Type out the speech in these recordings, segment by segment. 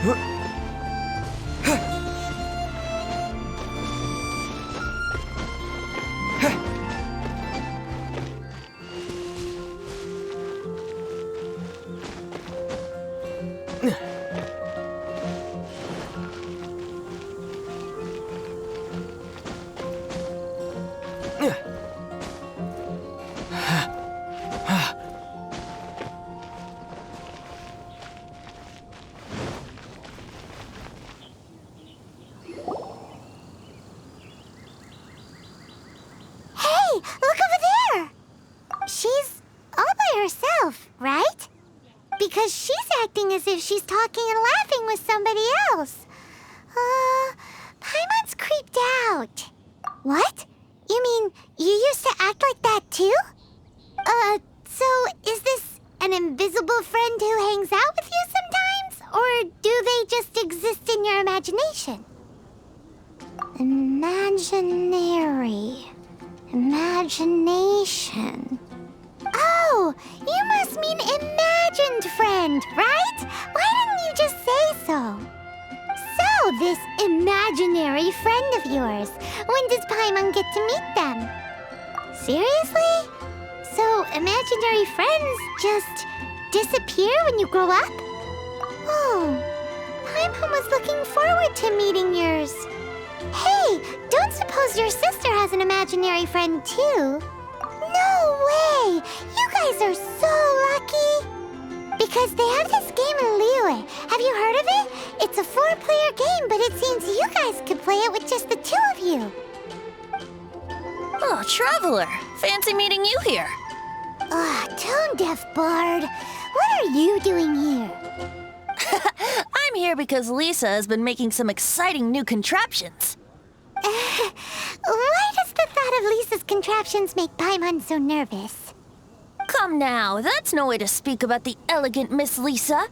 Look over there! She's all by herself, right? Because she's acting as if she's talking and laughing with somebody else. Paimon's creeped out. What? You mean you used to act like that too? So is this an invisible friend who hangs out with you sometimes? Or do they just exist in your imagination? Imagination. Oh, you must mean imagined friend, right? Why didn't you just say so? So, this imaginary friend of yours, when does Paimon get to meet them? Seriously? So, imaginary friends just disappear when you grow up? Oh, Paimon was looking forward to meeting yours. Hey, don't suppose your sister has an imaginary friend too? No way! You guys are so lucky! Because they have this game in Liyue. Have you heard of it? It's a 4-player game, but it seems you guys could play it with just the 2 of you. Oh, Traveler! Fancy meeting you here. Tone-deaf bard. What are you doing here? I'm here because Lisa has been making some exciting new contraptions. Why does the thought of Lisa's contraptions make Paimon so nervous? Come now, that's no way to speak about the elegant Miss Lisa.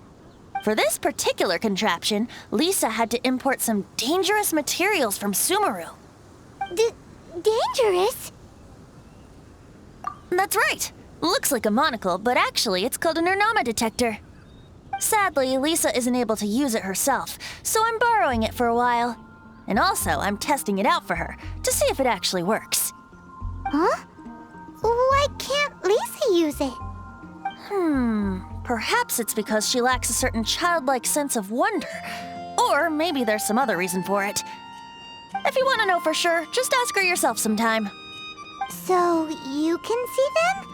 For this particular contraption, Lisa had to import some dangerous materials from Sumeru. Dangerous? That's right. Looks like a monocle, but actually it's called an Ernama detector. Sadly, Lisa isn't able to use it herself, so I'm borrowing it for a while. And also, I'm testing it out for her, to see if it actually works. Huh? Why can't Lisa use it? Perhaps it's because she lacks a certain childlike sense of wonder. Or maybe there's some other reason for it. If you want to know for sure, just ask her yourself sometime. So, you can see them?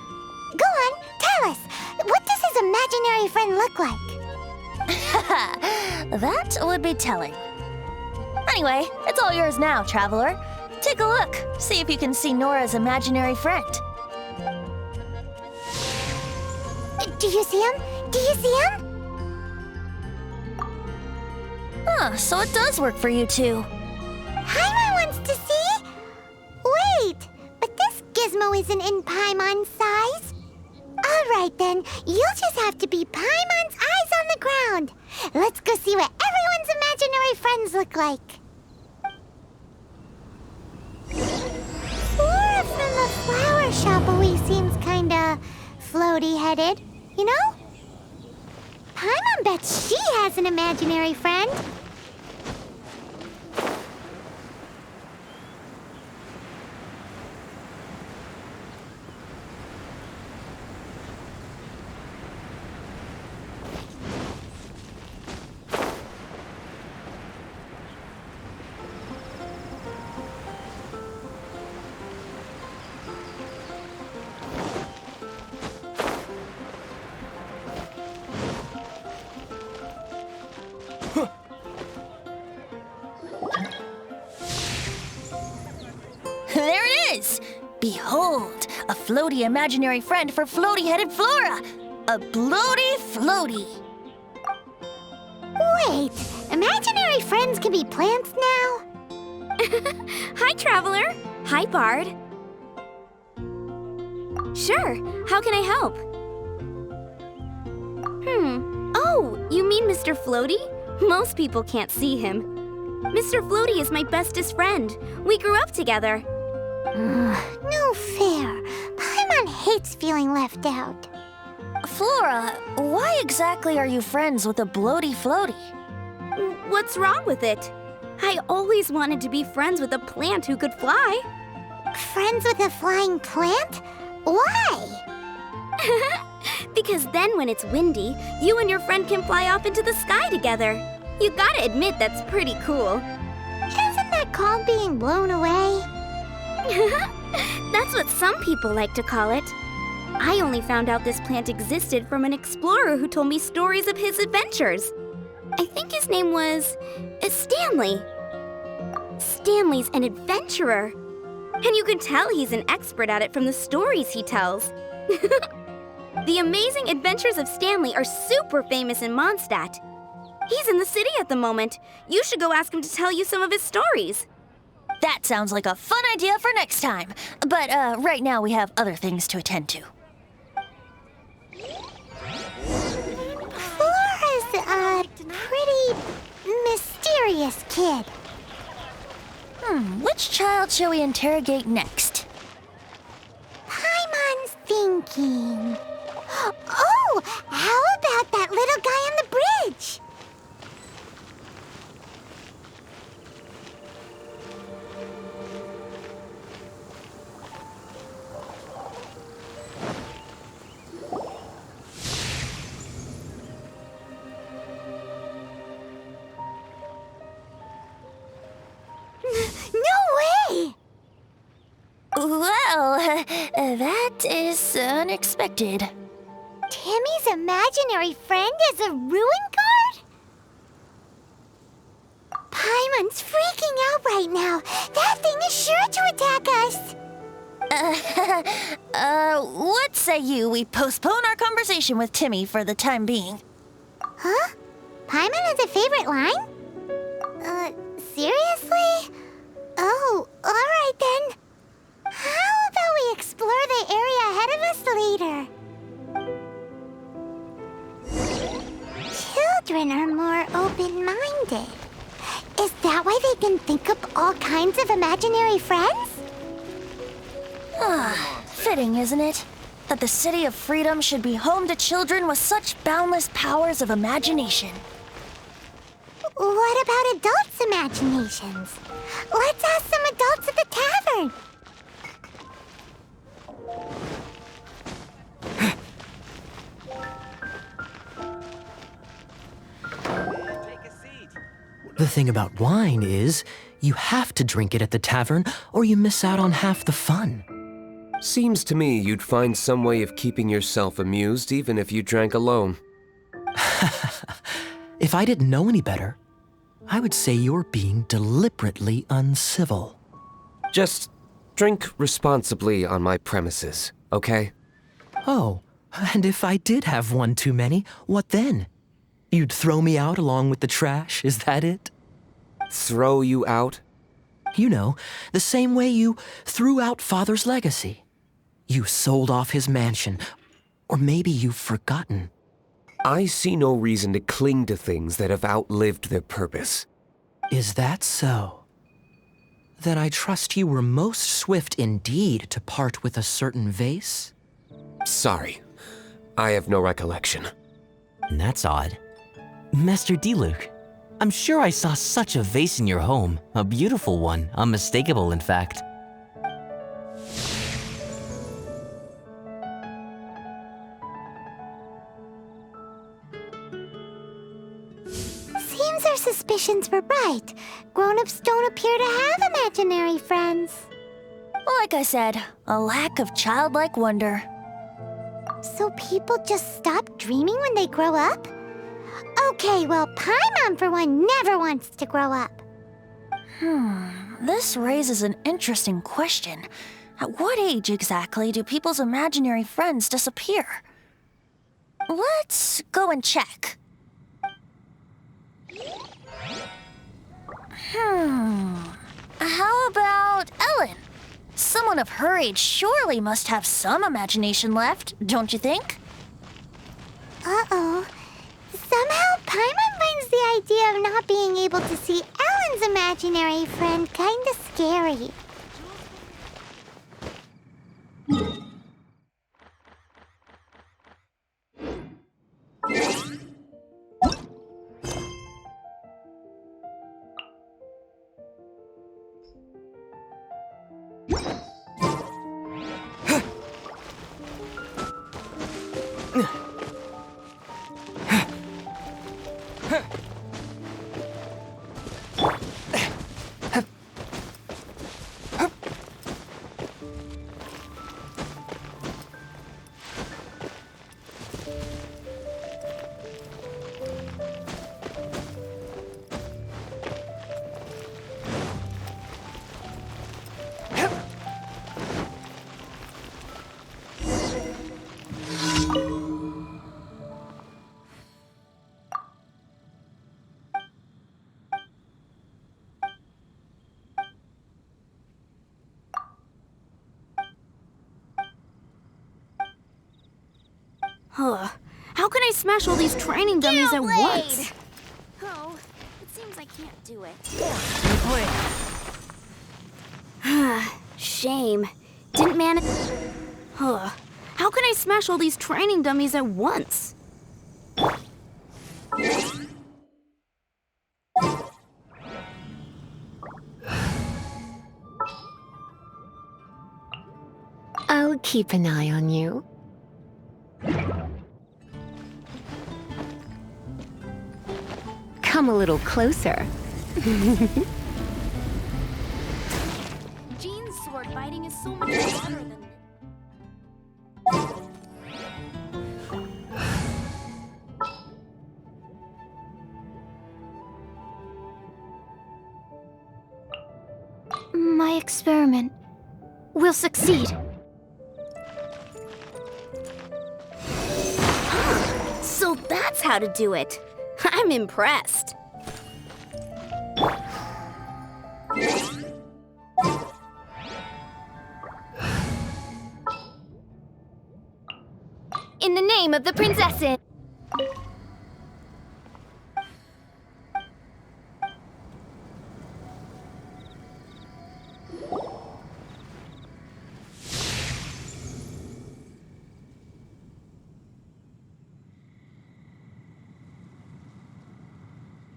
Go on, tell us. What does his imaginary friend look like? That would be telling. Anyway, it's all yours now, Traveler. Take a look. See if you can see Nora's imaginary friend. Do you see him? Do you see him? So it does work for you two. Paimon wants to see? Wait, but this gizmo isn't in Paimon's size. All right then, you'll just have to be Paimon's eyes on the ground. Let's go see what everyone's imaginary friends look like. Flora from the flower shop always seems kinda floaty-headed, you know? Paimon bets she has an imaginary friend. There it is! Behold, a floaty imaginary friend for floaty-headed Flora! A bloaty floaty! Wait, imaginary friends can be plants now? Hi, Traveler. Hi, Bard. Sure, how can I help? Oh, you mean Mr. Floaty? Most people can't see him. Mr. Floaty is my bestest friend. We grew up together. No fair. Paimon hates feeling left out. Flora, why exactly are you friends with a bloaty floaty? What's wrong with it? I always wanted to be friends with a plant who could fly. Friends with a flying plant? Why? Because then when it's windy, you and your friend can fly off into the sky together. You gotta admit that's pretty cool. Isn't that called being blown away? That's what some people like to call it. I only found out this plant existed from an explorer who told me stories of his adventures. I think his name was Stanley. Stanley's an adventurer. And you can tell he's an expert at it from the stories he tells. The Amazing Adventures of Stanley are super famous in Mondstadt. He's in the city at the moment. You should go ask him to tell you some of his stories. That sounds like a fun idea for next time. But right now we have other things to attend to. Flora's a pretty mysterious kid. Which child shall we interrogate next? Paimon's thinking. Oh, how about that little guy on the bridge? No way! Well, that is unexpected. Timmy's imaginary friend is a ruin guard? Paimon's freaking out right now. That thing is sure to attack us. What say you we postpone our conversation with Timmy for the time being? Huh? Paimon has a favorite line? Seriously? Oh, alright then. How about we explore the area ahead of us later? Children are more open-minded. Is that why they can think up all kinds of imaginary friends? Fitting, isn't it? That the City of Freedom should be home to children with such boundless powers of imagination. What about adults' imaginations? Let's ask some adults at the tavern. The thing about wine is, you have to drink it at the tavern or you miss out on half the fun. Seems to me you'd find some way of keeping yourself amused even if you drank alone. If I didn't know any better, I would say you're being deliberately uncivil. Just drink responsibly on my premises, okay? Oh, and if I did have one too many, what then? You'd throw me out along with the trash, is that it? Throw you out? You know, the same way you threw out Father's legacy. You sold off his mansion, or maybe you've forgotten. I see no reason to cling to things that have outlived their purpose. Is that so? Then I trust you were most swift indeed to part with a certain vase? Sorry, I have no recollection. That's odd. Master Diluc, I'm sure I saw such a vase in your home. A beautiful one, unmistakable in fact. Seems our suspicions were right. Grown-ups don't appear to have imaginary friends. Like I said, a lack of childlike wonder. So people just stop dreaming when they grow up? Okay, well, Paimon, for one, never wants to grow up. This raises an interesting question. At what age exactly do people's imaginary friends disappear? Let's go and check. How about Ellen? Someone of her age surely must have some imagination left, don't you think? Uh-oh. Somehow, Paimon finds the idea of not being able to see Ellen's imaginary friend kinda scary. How can I smash all these training dummies at once? Oh, it seems I can't do it. Shame. Didn't manage. How can I smash all these training dummies at once? I'll keep an eye on you. Come a little closer. Jean's sword fighting is so much better than... My experiment will succeed. So that's how to do it. I'm impressed. In the name of the princesses.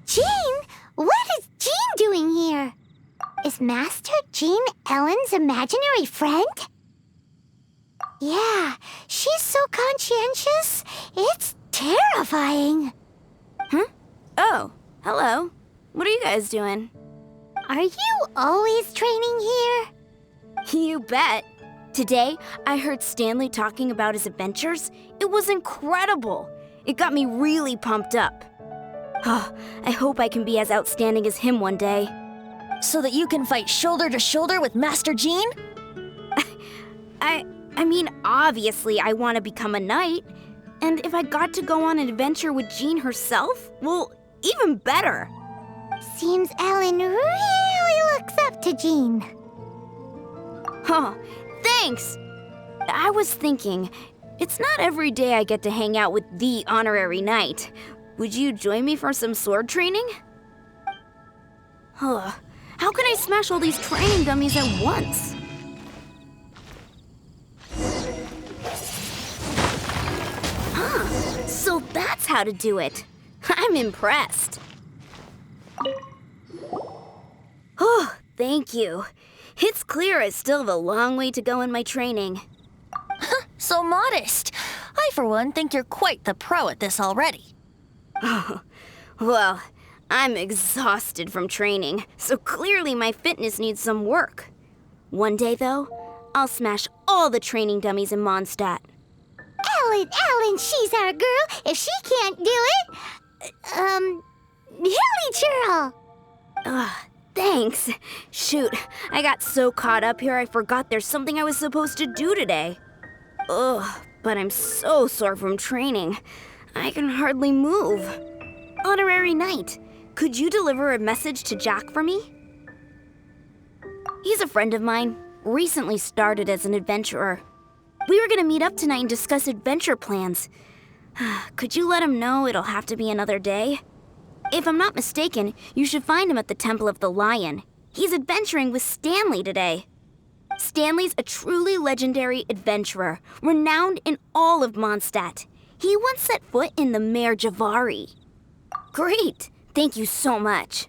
Jean? What is Jean doing here? Is Master Jean Ellen's imaginary friend? Yeah, she's so conscientious. It's terrifying. Oh, hello. What are you guys doing? Are you always training here? You bet. Today, I heard Stanley talking about his adventures. It was incredible. It got me really pumped up. I hope I can be as outstanding as him one day. So that you can fight shoulder to shoulder with Master Jean? I mean, obviously I want to become a knight. And if I got to go on an adventure with Jean herself, well, even better. Seems Ellen really looks up to Jean. Huh, thanks! I was thinking, it's not every day I get to hang out with the honorary knight. Would you join me for some sword training? How can I smash all these training dummies at once? So that's how to do it. I'm impressed. Oh, thank you. It's clear I still have a long way to go in my training. So modest. I, for one, think you're quite the pro at this already. Well, I'm exhausted from training, so clearly my fitness needs some work. One day, though, I'll smash all the training dummies in Mondstadt. Ellen, she's our girl. If she can't do it, Hilly Churl. Thanks. Shoot, I got so caught up here I forgot there's something I was supposed to do today. But I'm so sore from training. I can hardly move. Honorary Knight, could you deliver a message to Jack for me? He's a friend of mine, recently started as an adventurer. We were gonna meet up tonight and discuss adventure plans. Could you let him know it'll have to be another day? If I'm not mistaken, you should find him at the Temple of the Lion. He's adventuring with Stanley today. Stanley's a truly legendary adventurer, renowned in all of Mondstadt. He once set foot in the Mare Javari. Great! Thank you so much.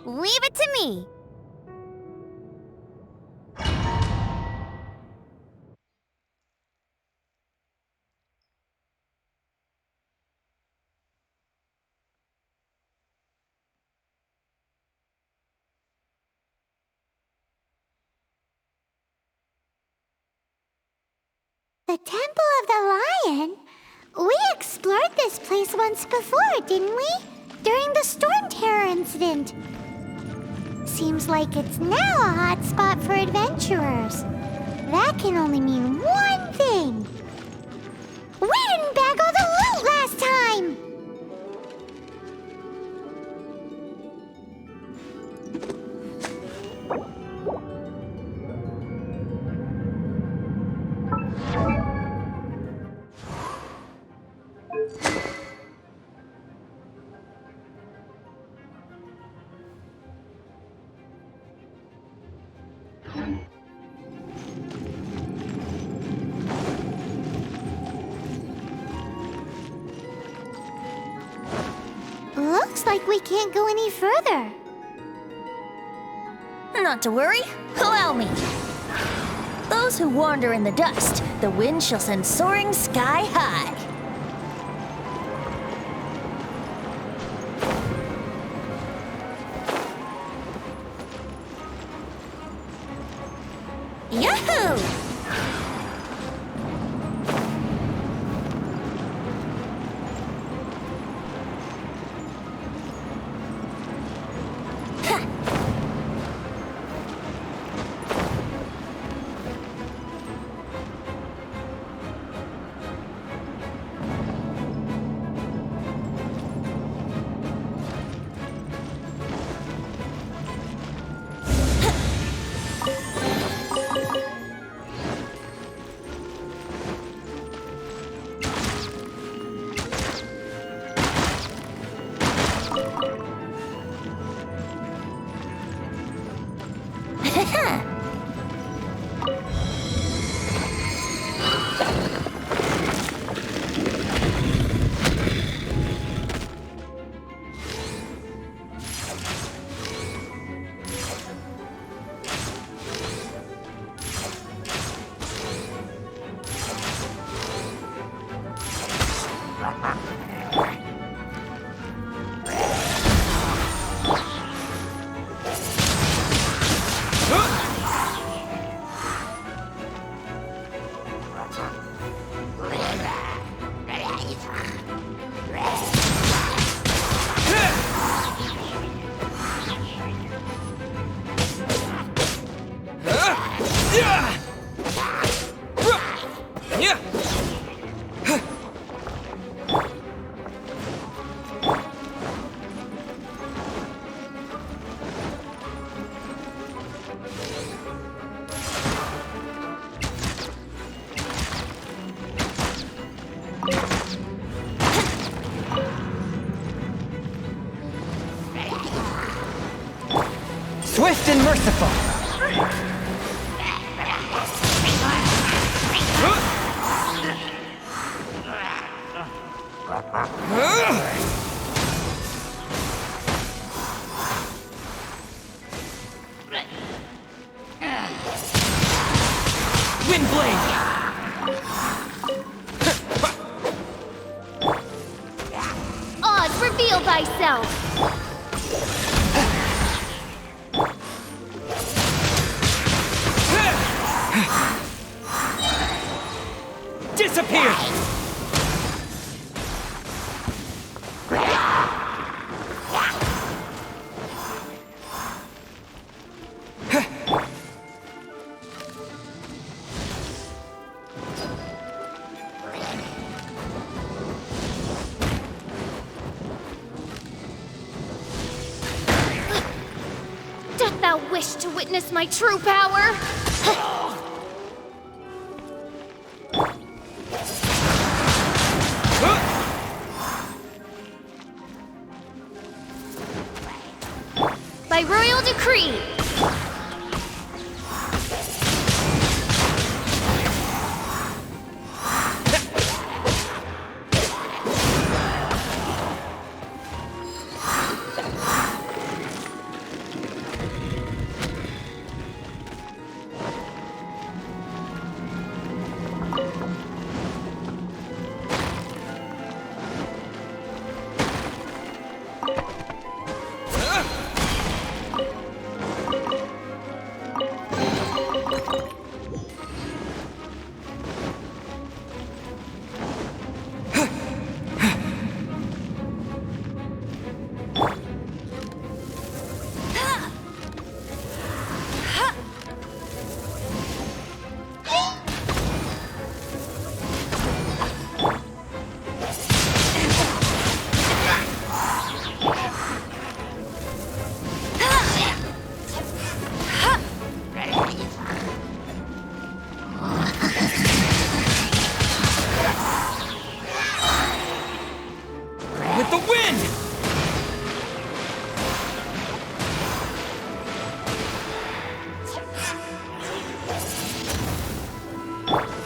Leave it to me. The Temple of the Lion? We explored this place once before, didn't we? During the Storm Terror incident. Seems like it's now a hot spot for adventurers. That can only mean one thing. We didn't bag all the loot last time! Looks like we can't go any further. Not to worry, allow me. Those who wander in the dust, the wind shall send soaring sky high. Yahoo! Swift and merciful. Windblade. Oz, reveal thyself. Disappear! Doth thou wish to witness my true power? By royal decree!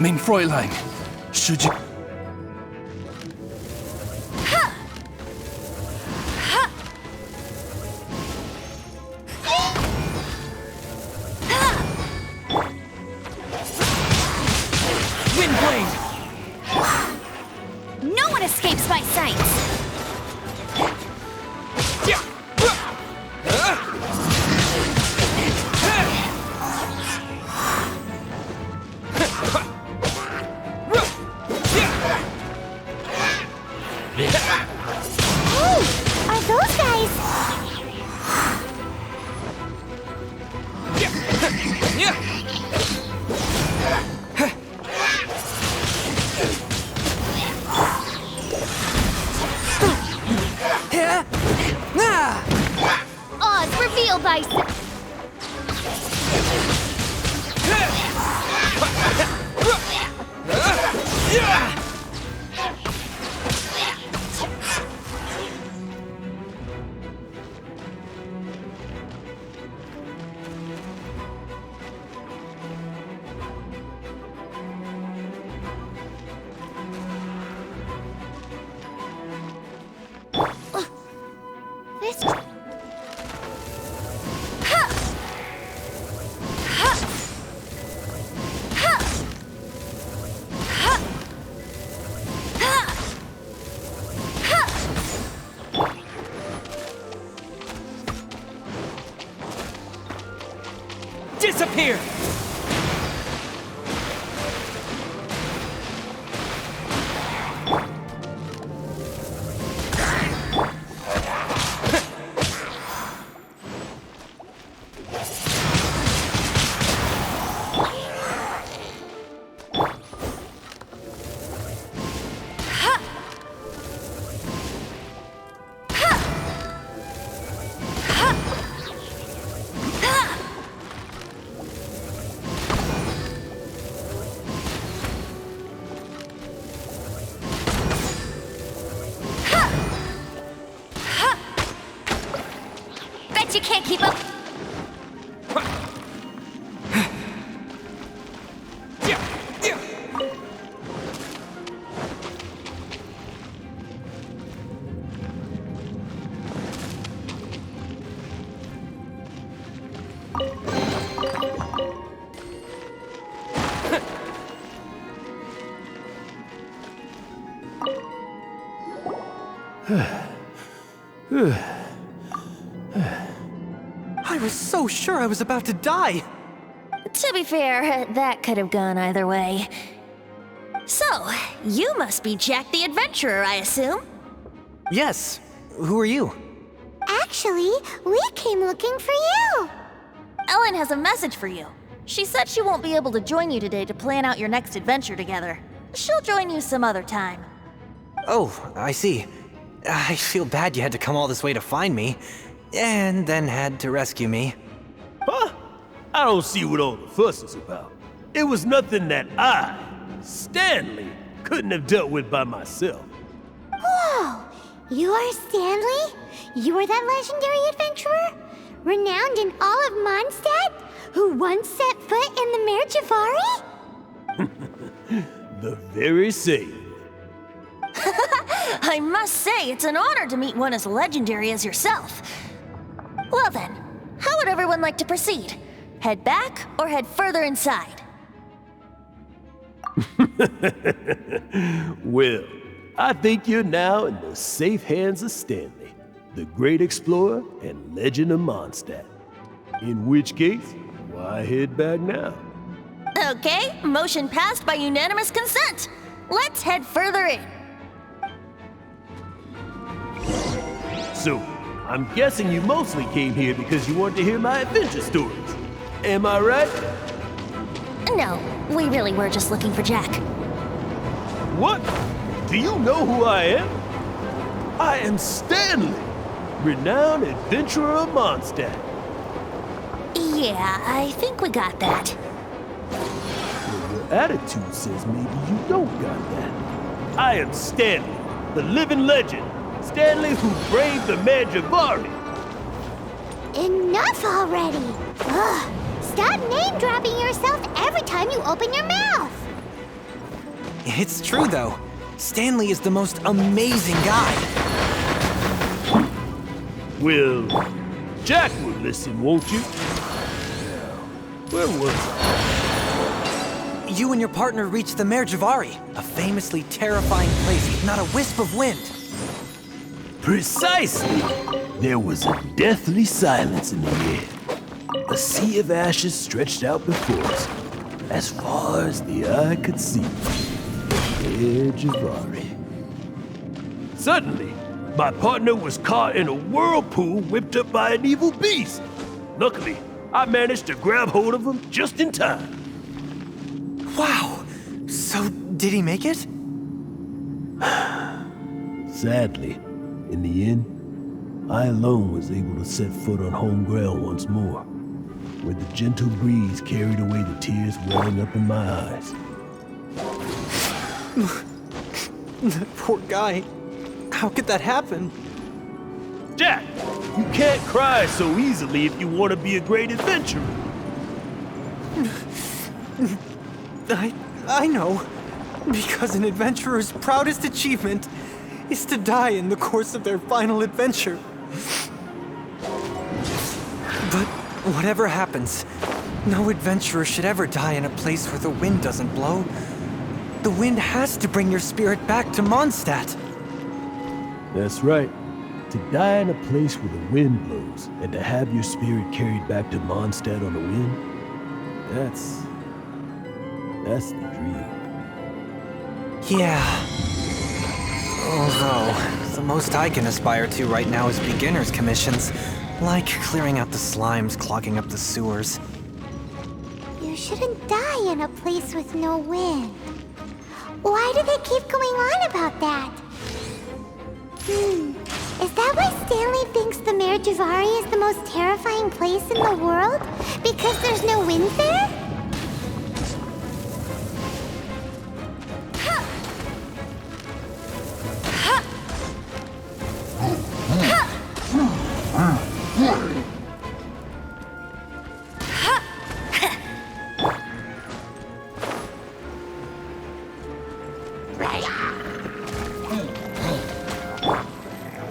Mein Fräulein, should you... Windblade! No one escapes my sight! Oh, are those guys? Oz revealed by... This... Disappear! Bet you can't keep up... I was so sure I was about to die! To be fair, that could have gone either way. So, you must be Jack the Adventurer, I assume? Yes. Who are you? Actually, we came looking for you. Ellen has a message for you. She said she won't be able to join you today to plan out your next adventure together. She'll join you some other time. Oh, I see. I feel bad you had to come all this way to find me, and then had to rescue me. Huh? I don't see what all the fuss is about. It was nothing that I, Stanley, couldn't have dealt with by myself. Whoa! You are Stanley? You are that legendary adventurer? Renowned in all of Mondstadt? Who once set foot in the Mare Javari? The very same. I must say, it's an honor to meet one as legendary as yourself. Well then, how would everyone like to proceed? Head back or head further inside? Well, I think you're now in the safe hands of Stanley, the great explorer and legend of Mondstadt. In which case, why head back now? Okay, motion passed by unanimous consent. Let's head further in. So, I'm guessing you mostly came here because you want to hear my adventure stories. Am I right? No, we really were just looking for Jack. What? Do you know who I am? I am Stanley, renowned adventurer of Mondstadt. Yeah, I think we got that. Well, your attitude says maybe you don't got that. I am Stanley, the living legend. Stanley who braved the Mare Javari. Enough already! Ugh! Stop name-dropping yourself every time you open your mouth! It's true, though. Stanley is the most amazing guy. Well, Jack will listen, won't you? Where was I? You and your partner reached the Mare Javari, a famously terrifying place with not a wisp of wind. Precisely! There was a deathly silence in the air. A sea of ashes stretched out before us, as far as the eye could see. Mare Javari. Suddenly, my partner was caught in a whirlpool whipped up by an evil beast. Luckily, I managed to grab hold of him just in time. Wow! So, did he make it? Sadly, in the end, I alone was able to set foot on home ground once more, where the gentle breeze carried away the tears welling up in my eyes. That poor guy. How could that happen? Jack, you can't cry so easily if you want to be a great adventurer. I know. Because an adventurer's proudest achievement is to die in the course of their final adventure. But whatever happens, no adventurer should ever die in a place where the wind doesn't blow. The wind has to bring your spirit back to Mondstadt. That's right. To die in a place where the wind blows and to have your spirit carried back to Mondstadt on the wind, that's the dream. Yeah. Although, the most I can aspire to right now is beginner's commissions, like clearing out the slimes clogging up the sewers. You shouldn't die in a place with no wind. Why do they keep going on about that? Is that why Stanley thinks the Mare Javari is the most terrifying place in the world? Because there's no wind there?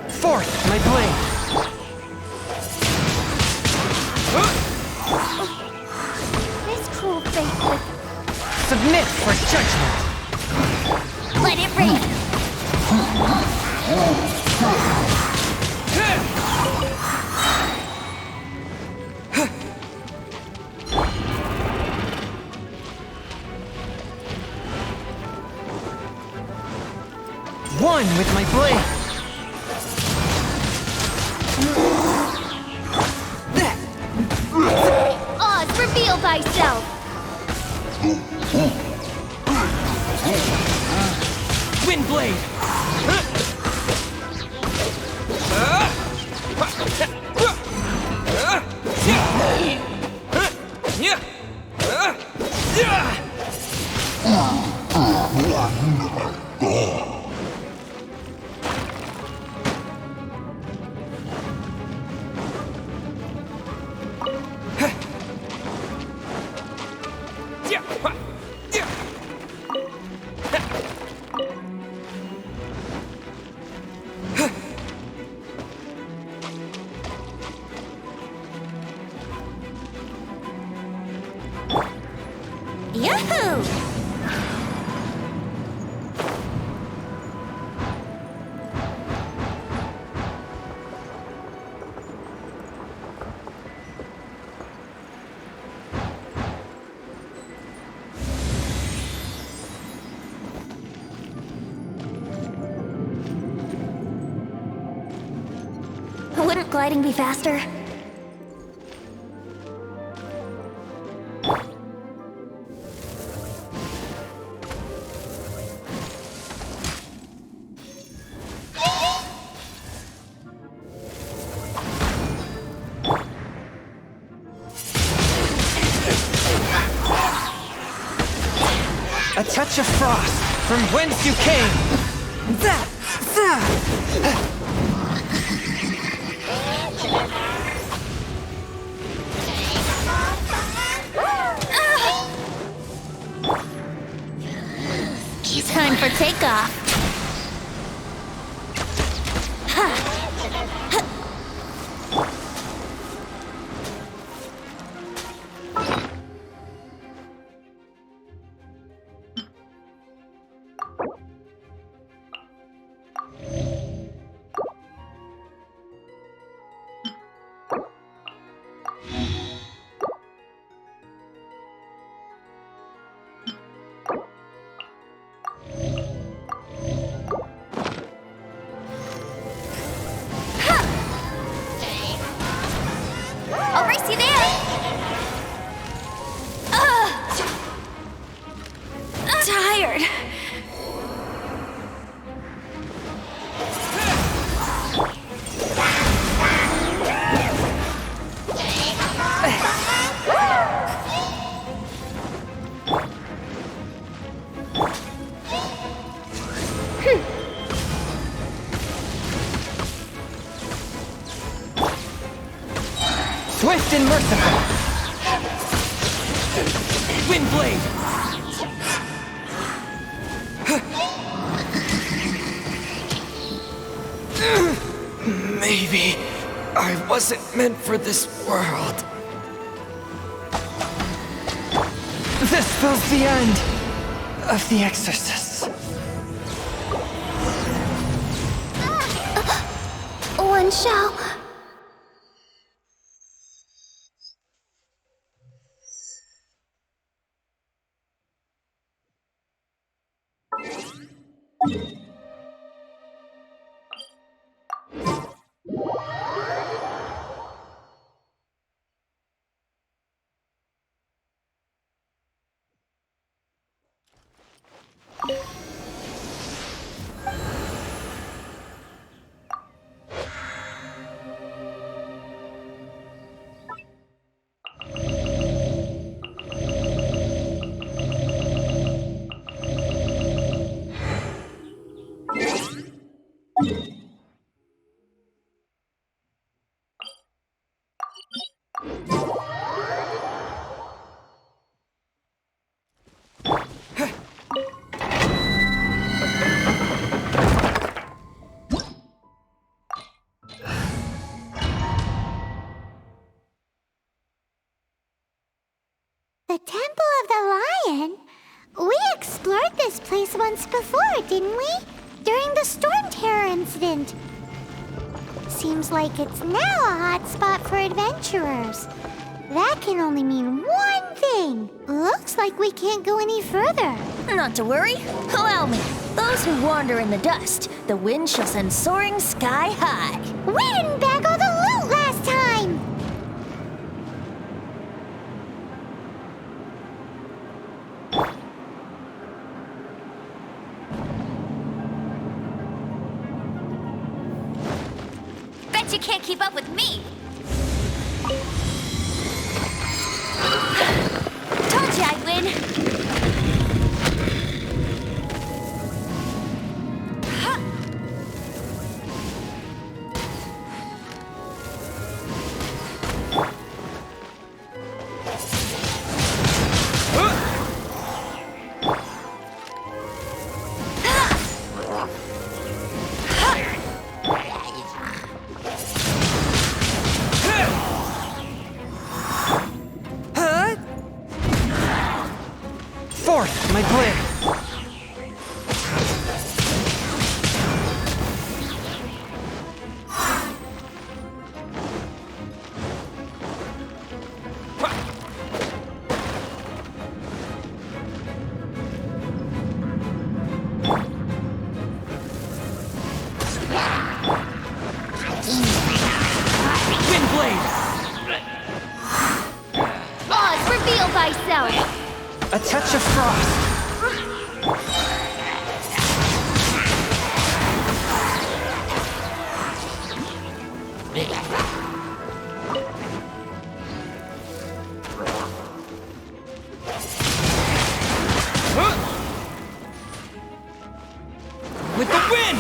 Forth, my blade! This cruel fate with... Submit for judgment! Let it rain! One with my blade! Oz, reveal thyself! Wind blade! Yahoo! Wouldn't gliding be faster? A touch of frost from whence you came! That! Time for takeoff. I'll race you there! Tired. Swift and merciful! Windblade! Maybe I wasn't meant for this world. This spells the end of the Exorcists. One shall... The Temple of the Lion? We explored this place once before, didn't we? During the Storm Terror incident. Seems like it's now a hot spot for adventurers. That can only mean one thing. Looks like we can't go any further. Not to worry. Allow me. Those who wander in the dust, the wind shall send soaring sky high. We didn't bag all the loot last time! Bet you can't keep up with me! Told you I'd win! Forth, my blade! Windblade! Oz, reveal thyself! A touch of frost! With the wind!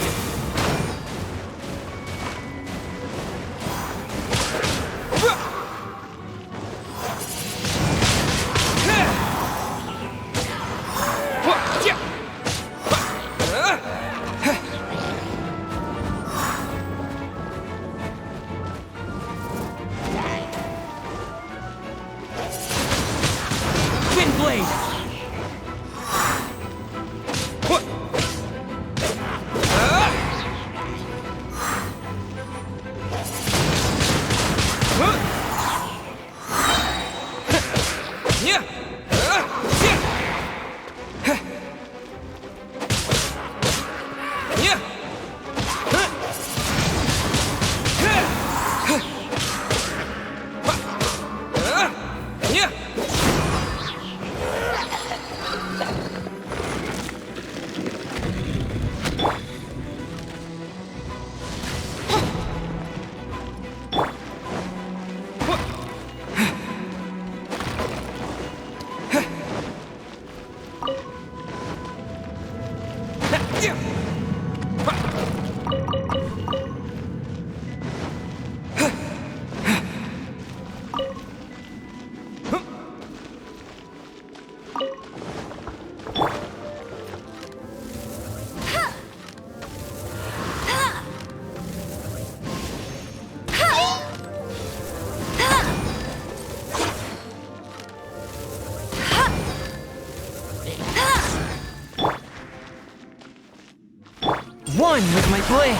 One with my blade.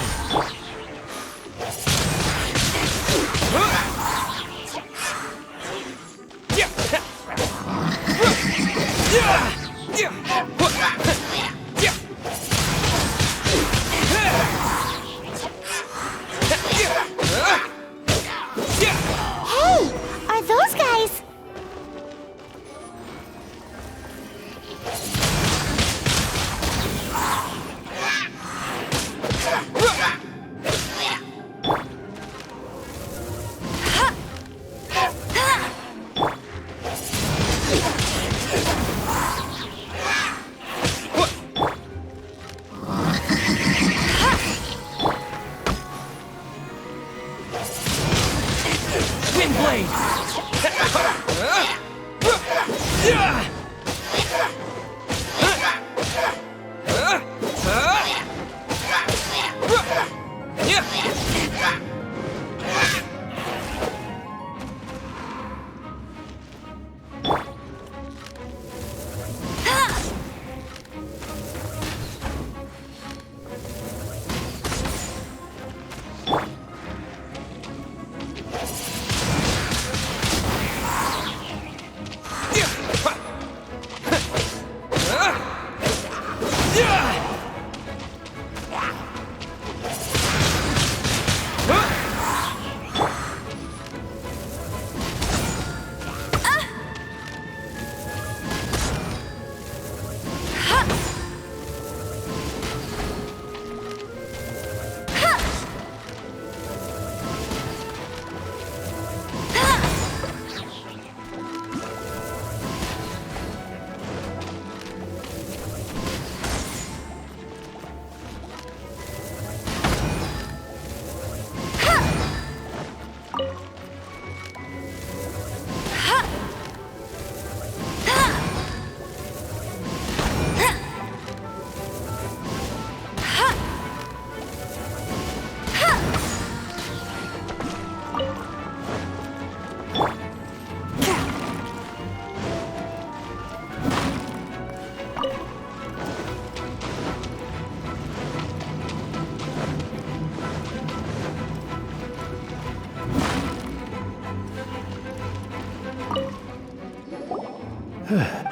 Hey, are those guys? Wind blade.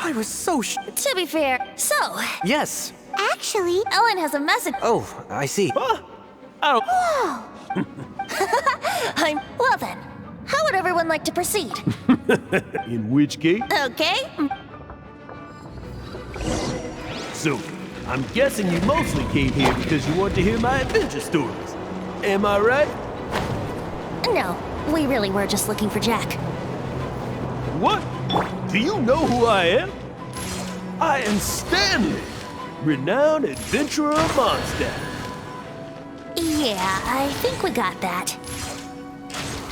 I was so To be fair, so, Yes. Actually, Ellen has a message. Oh, I see. I don't. Well then, how would everyone like to proceed? In which case? Okay? So, I'm guessing you mostly came here because you want to hear my adventure stories. Am I right? No, we really were just looking for Jack. What? Do you know who I am? I am Stanley, renowned adventurer of Mondstadt. Yeah, I think we got that.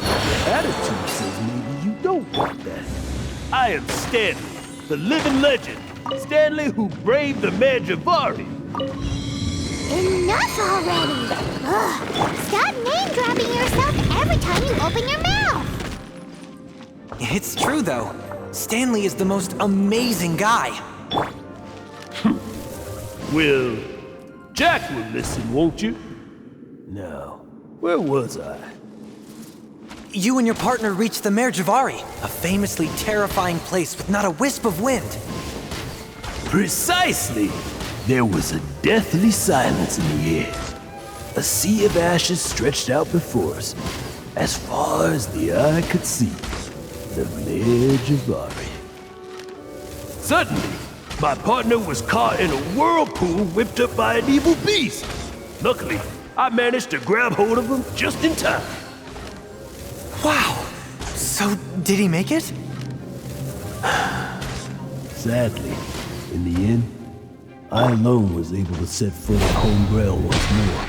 Your attitude says maybe you don't want that. I am Stanley, the living legend. Stanley who braved the Manjavari. enough already! Ugh, stop name-dropping yourself every time you open your mouth! It's true, though. Stanley is the most amazing guy. Well, Jack will listen, won't you? Now, where was I? You and your partner reached the Merjavari, a famously terrifying place with not a wisp of wind. Precisely! There was a deathly silence in the air. A sea of ashes stretched out before us, as far as the eye could see. The village of Ari. Suddenly, my partner was caught in a whirlpool whipped up by an evil beast. Luckily, I managed to grab hold of him just in time. Wow! So, did he make it? Sadly, in the end, I alone was able to set foot on home ground once more,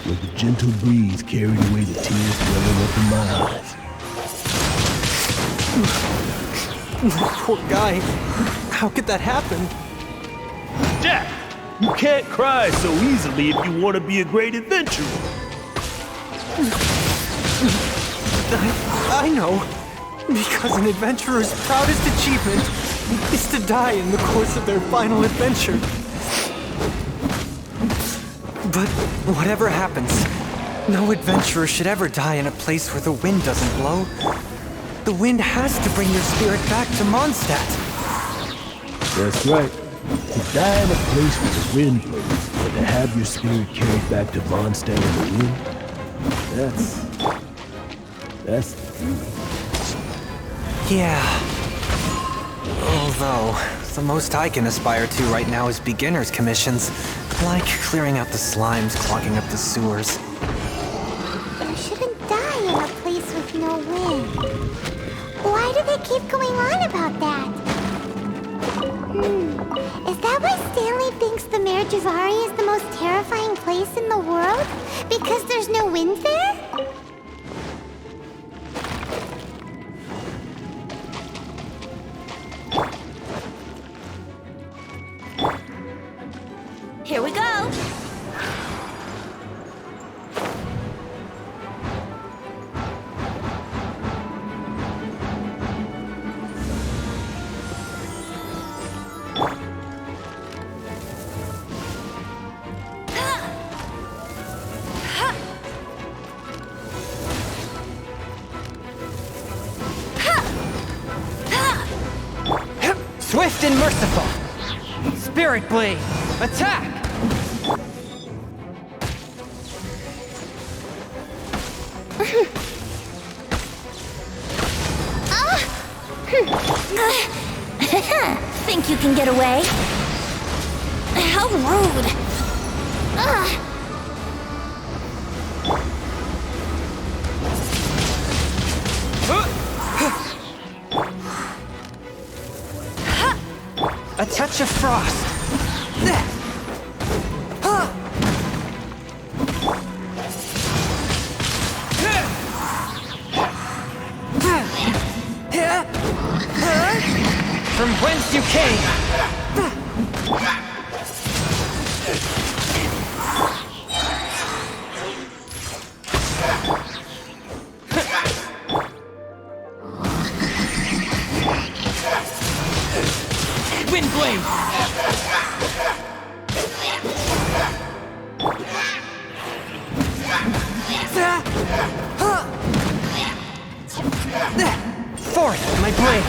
where the gentle breeze carried away the tears welling up in my eyes. Poor guy. How could that happen? Jack, you can't cry so easily if you want to be a great adventurer. I know. Because an adventurer's proudest achievement is to die in the course of their final adventure. But whatever happens, no adventurer should ever die in a place where the wind doesn't blow. The wind has to bring your spirit back to Mondstadt. That's right. To die in a place where the wind blows, and to have your spirit carried back to Mondstadt in the wind, that's the feeling. Yeah. Although, the most I can aspire to right now is beginner's commissions, like clearing out the slimes clogging up the sewers. You shouldn't die in a place with no wind. Why do they keep going on about that? Is that why Stanley thinks the Mare Javari is the most terrifying place in the world? Because there's no wind there? Here we go. Swift and merciful! Spirit Blade! Attack! Think you can get away? How rude! A touch of frost! From whence you came! Wind Blade! Forth, my blade!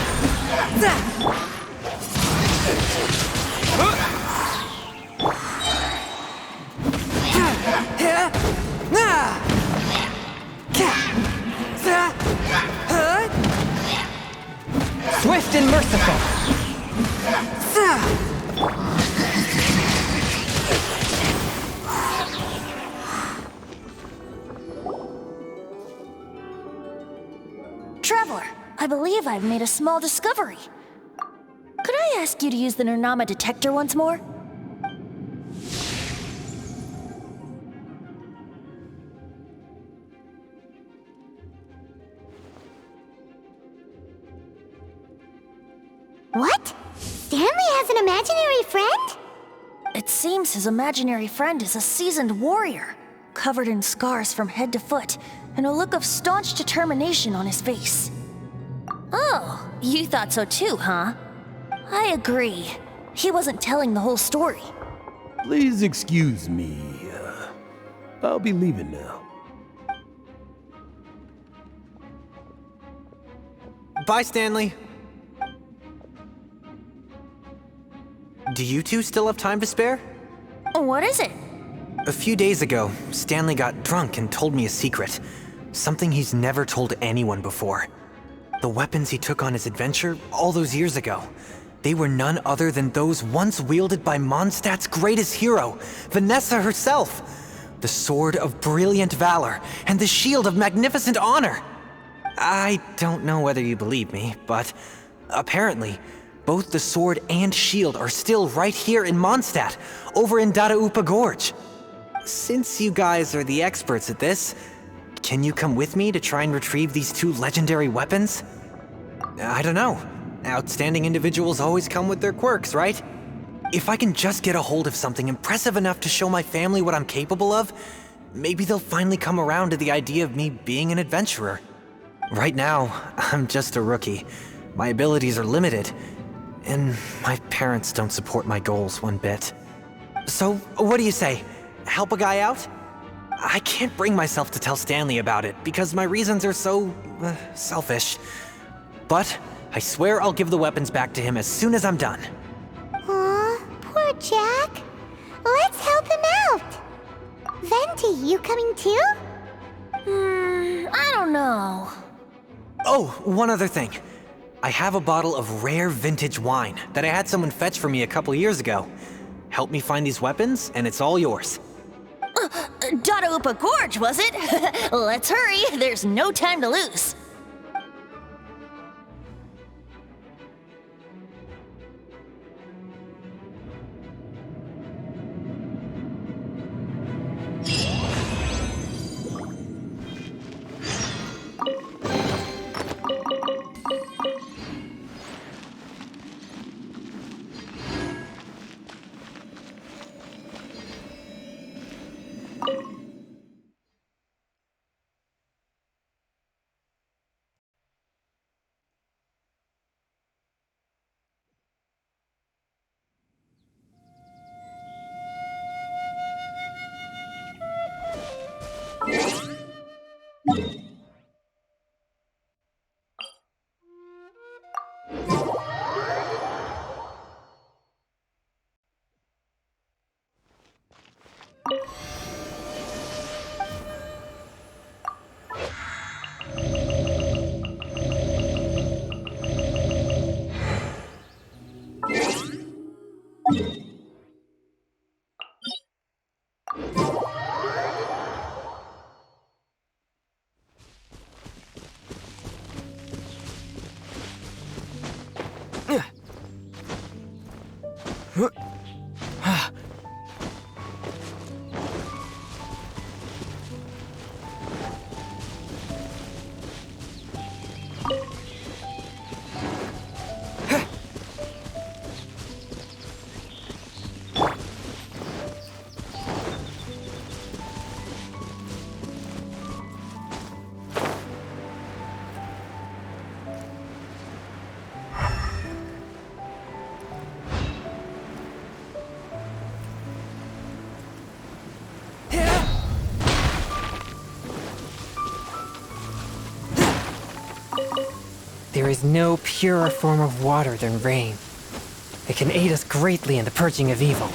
Swift and merciful! Traveler, I believe I've made a small discovery. Could I ask you to use the Nernama detector once more? What? Stanley has an imaginary friend? It seems his imaginary friend is a seasoned warrior, covered in scars from head to foot, and a look of staunch determination on his face. Oh, you thought so too, huh? I agree. He wasn't telling the whole story. Please excuse me. I'll be leaving now. Bye, Stanley. Do you two still have time to spare? What is it? A few days ago, Stanley got drunk and told me a secret. Something he's never told anyone before. The weapons he took on his adventure all those years ago, they were none other than those once wielded by Mondstadt's greatest hero, Vanessa herself. The sword of brilliant valor and the shield of magnificent honor. I don't know whether you believe me, but apparently, both the sword and shield are still right here in Mondstadt, over in Dadaupa Gorge. Since you guys are the experts at this, can you come with me to try and retrieve these two legendary weapons? I don't know. Outstanding individuals always come with their quirks, right? If I can just get a hold of something impressive enough to show my family what I'm capable of, maybe they'll finally come around to the idea of me being an adventurer. Right now, I'm just a rookie. My abilities are limited, and my parents don't support my goals one bit. So, what do you say? Help a guy out? I can't bring myself to tell Stanley about it because my reasons are so selfish. But I swear I'll give the weapons back to him as soon as I'm done. Aw, poor Jack. Let's help him out. Venti, you coming too? I don't know. Oh, one other thing. I have a bottle of rare vintage wine that I had someone fetch for me a couple years ago. Help me find these weapons, and it's all yours. Dadaupa Gorge, was it? Let's hurry. There's no time to lose. There is no purer form of water than rain. It can aid us greatly in the purging of evil.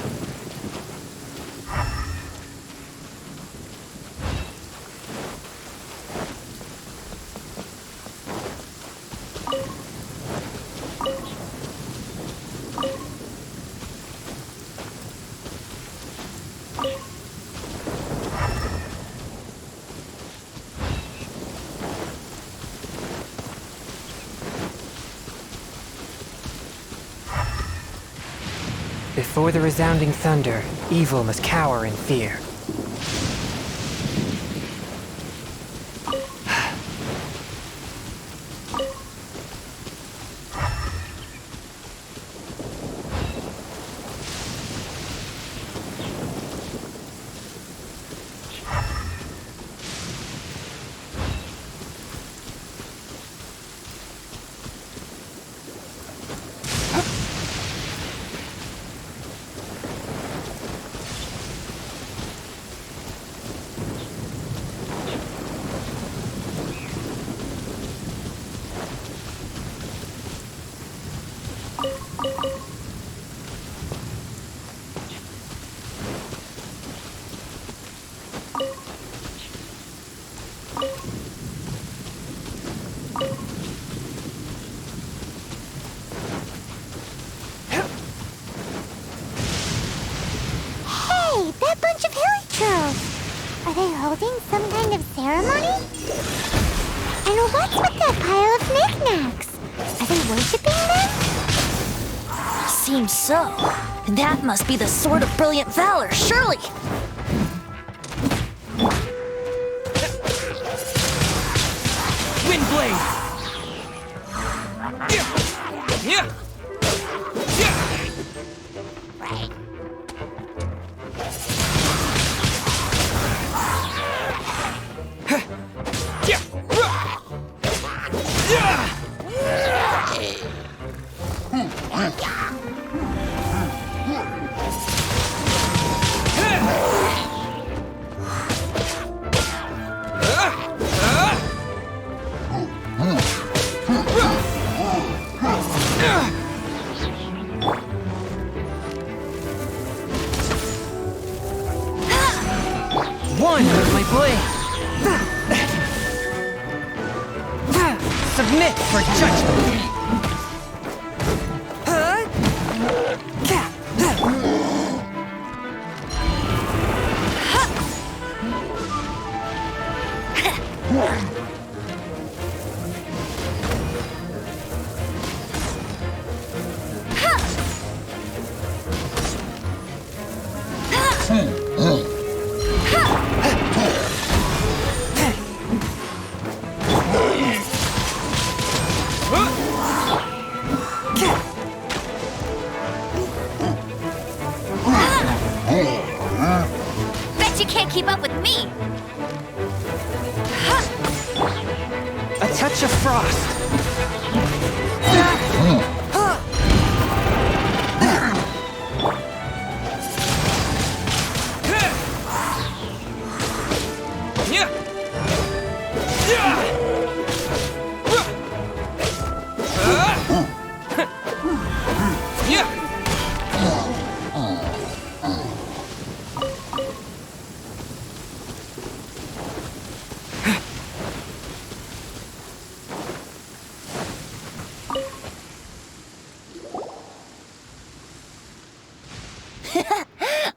Before the resounding thunder, evil must cower in fear. they holding some kind of ceremony? And what's with that pile of knickknacks? Are they worshipping them? Seems so. That must be the Sword of Brilliant Valor, surely! Windblade! Yeah! One, my boy! Submit for judgment! Bet you can't keep up with me! A touch of frost!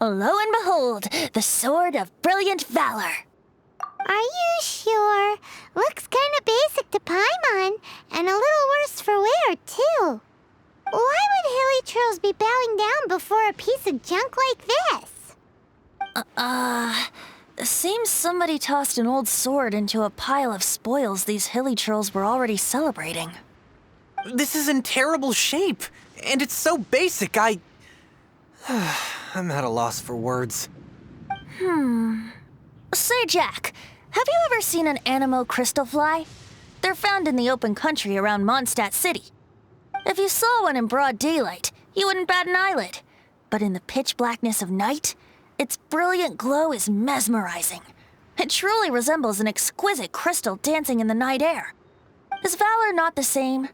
Lo and behold, the Sword of Brilliant Valor. Are you sure? Looks kinda basic to Paimon, and a little worse for wear, too. Why would hilly trolls be bowing down before a piece of junk like this? Seems somebody tossed an old sword into a pile of spoils these hilly trolls were already celebrating. This is in terrible shape, and it's so basic, I'm at a loss for words. Say, Jack, have you ever seen an Anemo crystal fly? They're found in the open country around Mondstadt City. If you saw one in broad daylight, you wouldn't bat an eyelid. But in the pitch blackness of night, its brilliant glow is mesmerizing. It truly resembles an exquisite crystal dancing in the night air. Is valor not the same?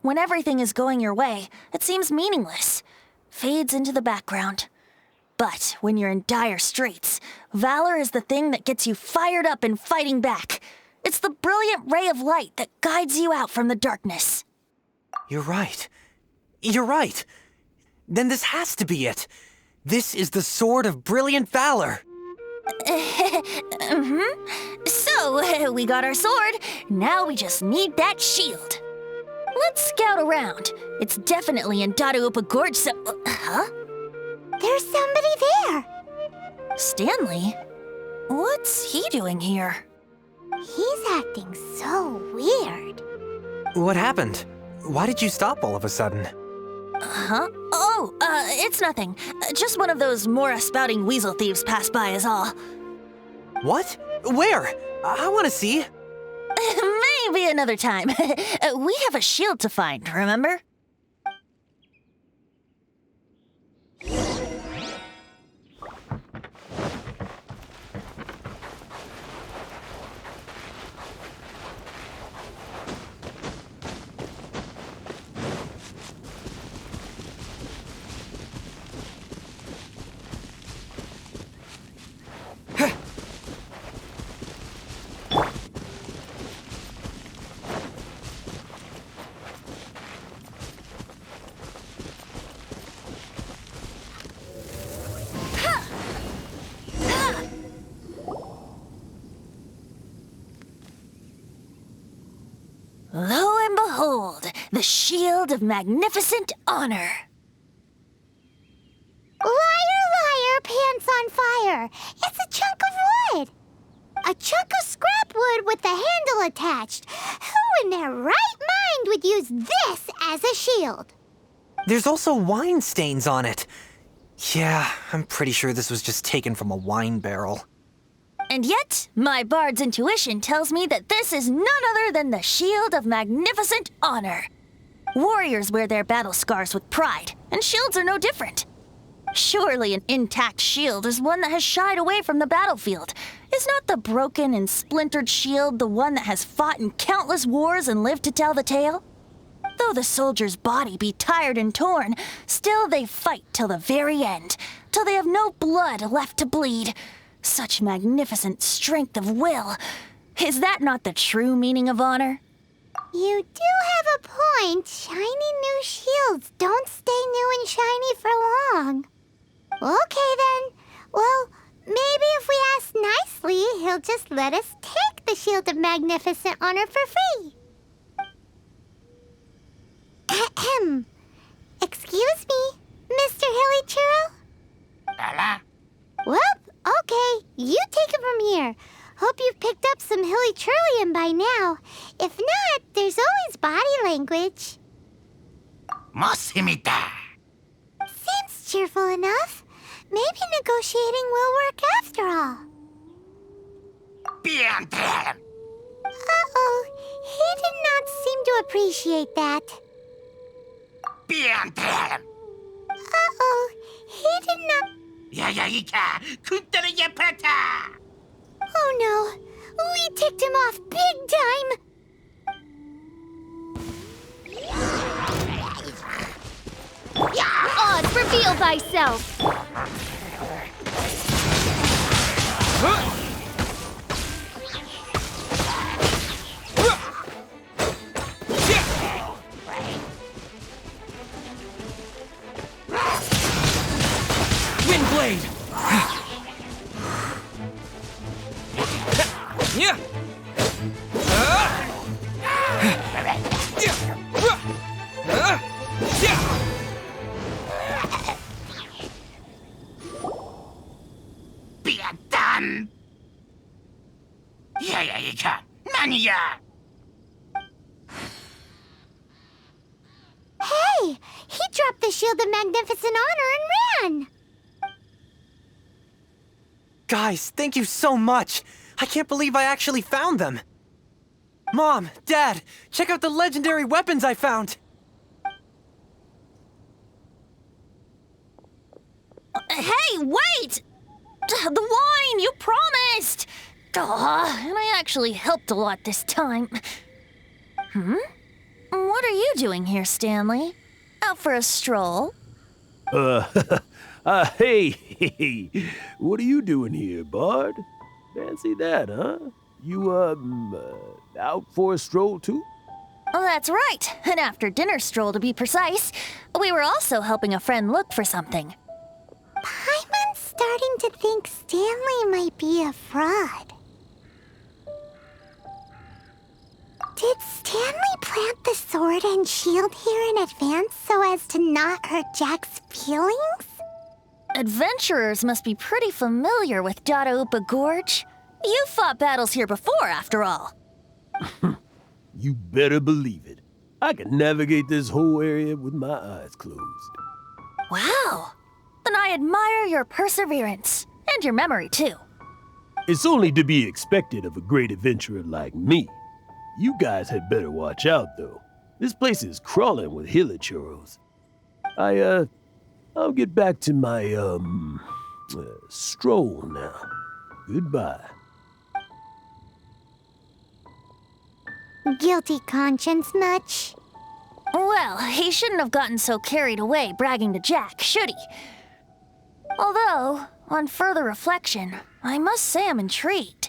When everything is going your way, it seems meaningless, fades into the background. But when you're in dire straits, valor is the thing that gets you fired up and fighting back. It's the brilliant ray of light that guides you out from the darkness. You're right. You're right. Then this has to be it. This is the Sword of Brilliant Valor. So, we got our sword. Now we just need that shield. Let's scout around. It's definitely in Dadaupa Gorge, so... Huh? There's somebody there. Stanley? What's he doing here? He's acting so weird. What happened? Why did you stop all of a sudden? Huh? Oh, it's nothing. Just one of those Mora-spouting weasel thieves passed by is all. What? Where? I want to see. Maybe another time. We have a shield to find, remember? The Shield of Magnificent Honor. Liar, liar, pants on fire. It's a chunk of wood. A chunk of scrap wood with the handle attached. Who in their right mind would use this as a shield? There's also wine stains on it. Yeah, I'm pretty sure this was just taken from a wine barrel. And yet, my bard's intuition tells me that this is none other than the Shield of Magnificent Honor. Warriors wear their battle scars with pride, and shields are no different. Surely an intact shield is one that has shied away from the battlefield. Is not the broken and splintered shield the one that has fought in countless wars and lived to tell the tale? Though the soldier's body be tired and torn, still they fight till the very end, till they have no blood left to bleed. Such magnificent strength of will. Is that not the true meaning of honor? You do have a point. Shiny new shields don't stay new and shiny for long. Okay then. Well, maybe if we ask nicely, he'll just let us take the Shield of Magnificent Honor for free. Ahem. Excuse me, Mr. Hilly Churro? Well, okay, you take it from here. Hope you've picked up some Hilly Churlian by now. If not, there's always body language. Seems cheerful enough. Maybe negotiating will work after all. Uh-oh, he did not seem to appreciate that. Uh-oh, he did not... Oh no, we ticked him off big time! Oz, reveal thyself! Windblade! Yeah! Hey, he dropped the Shield of Magnificent Honor and ran! Guys, thank you so much! I can't believe I actually found them! Mom, Dad, check out the legendary weapons I found! Hey, wait! The wine, you promised! And I actually helped a lot this time. What are you doing here, Stanley? Out for a stroll? Hey, what are you doing here, Bard? Fancy that, huh? You, out for a stroll too? Oh, that's right. An after-dinner stroll, to be precise. We were also helping a friend look for something. Paimon's starting to think Stanley might be a fraud. Did Stanley plant the sword and shield here in advance so as to not hurt Jack's feelings? Adventurers must be pretty familiar with Dadaupa Gorge. You fought battles here before, after all. You better believe it. I can navigate this whole area with my eyes closed. Wow. Then I admire your perseverance. And your memory, too. It's only to be expected of a great adventurer like me. You guys had better watch out, though. This place is crawling with hilichurros. I'll get back to my, stroll now. Goodbye. Guilty conscience much? Well, he shouldn't have gotten so carried away bragging to Jack, should he? Although, on further reflection, I must say I'm intrigued.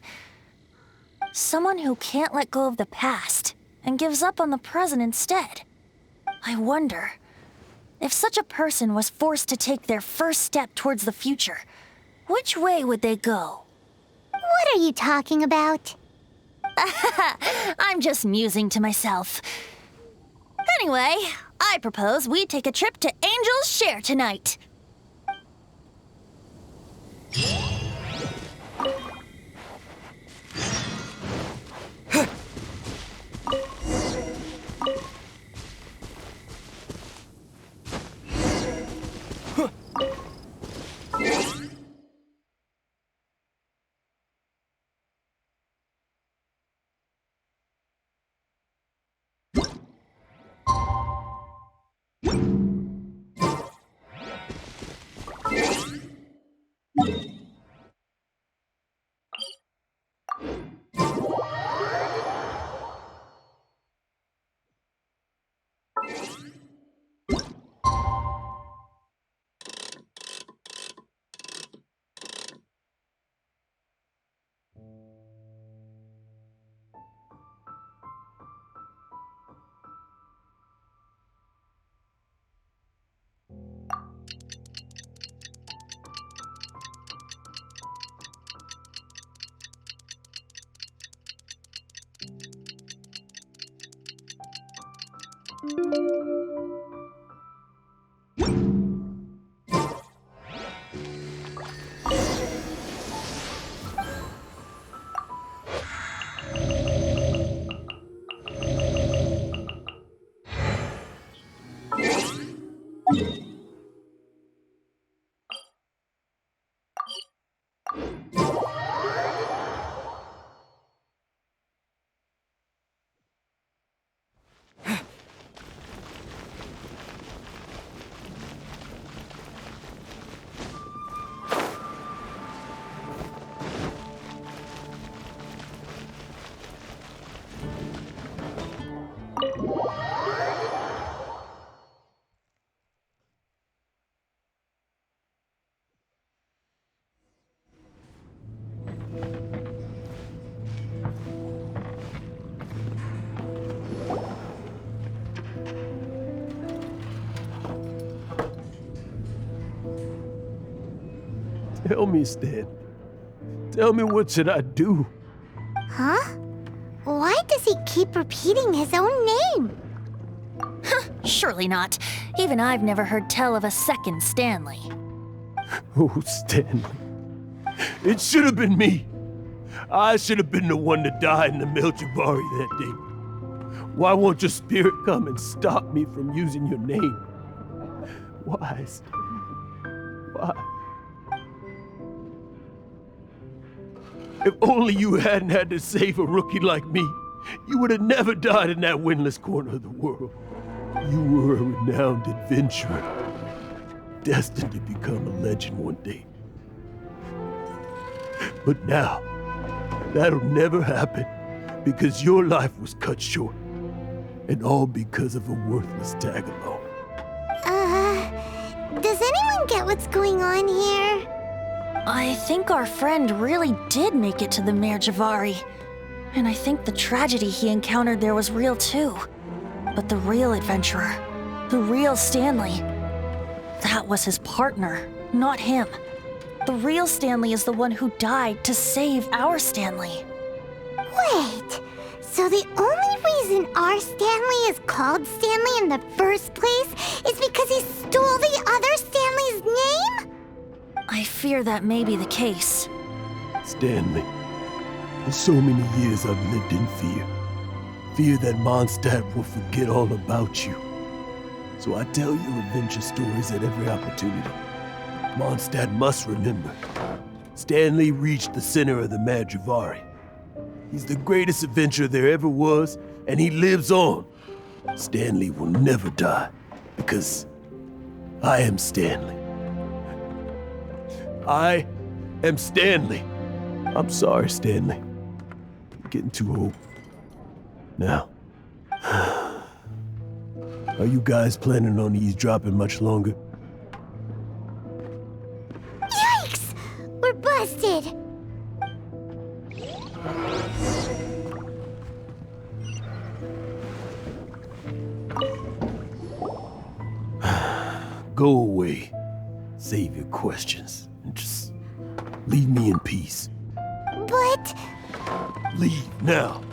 Someone who can't let go of the past and gives up on the present instead. I wonder, if such a person was forced to take their first step towards the future, which way would they go? What are you talking about? I'm just musing to myself. Anyway, I propose we take a trip to Angel's Share tonight. Tell me, Stan. Tell me, what should I do? Huh? Why does he keep repeating his own name? Surely not. Even I've never heard tell of a second Stanley. Oh, Stanley. It should have been me. I should have been the one to die in the Melchivari that day. Why won't your spirit come and stop me from using your name? Why, Stanley? Why? If only you hadn't had to save a rookie like me, you would have never died in that windless corner of the world. You were a renowned adventurer, destined to become a legend one day. But now, that'll never happen, because your life was cut short, and all because of a worthless tag-along. Does anyone get what's going on here? I think our friend really did make it to the Merjavari. And I think the tragedy he encountered there was real too. But the real adventurer, the real Stanley, that was his partner, not him. The real Stanley is the one who died to save our Stanley. Wait, so the only reason our Stanley is called Stanley in the first place is because he stole the other Stanley's name? I fear that may be the case. Stanley, for so many years I've lived in fear. Fear that Mondstadt will forget all about you. So I tell your adventure stories at every opportunity. Mondstadt must remember. Stanley reached the center of the Merjavari. He's the greatest adventurer there ever was, and he lives on. Stanley will never die, because I am Stanley. I am Stanley. I'm sorry, Stanley. I'm getting too old. Now, are you guys planning on eavesdropping much longer? Yikes! We're busted! Go away. Save your questions. And just leave me in peace. But... Leave now.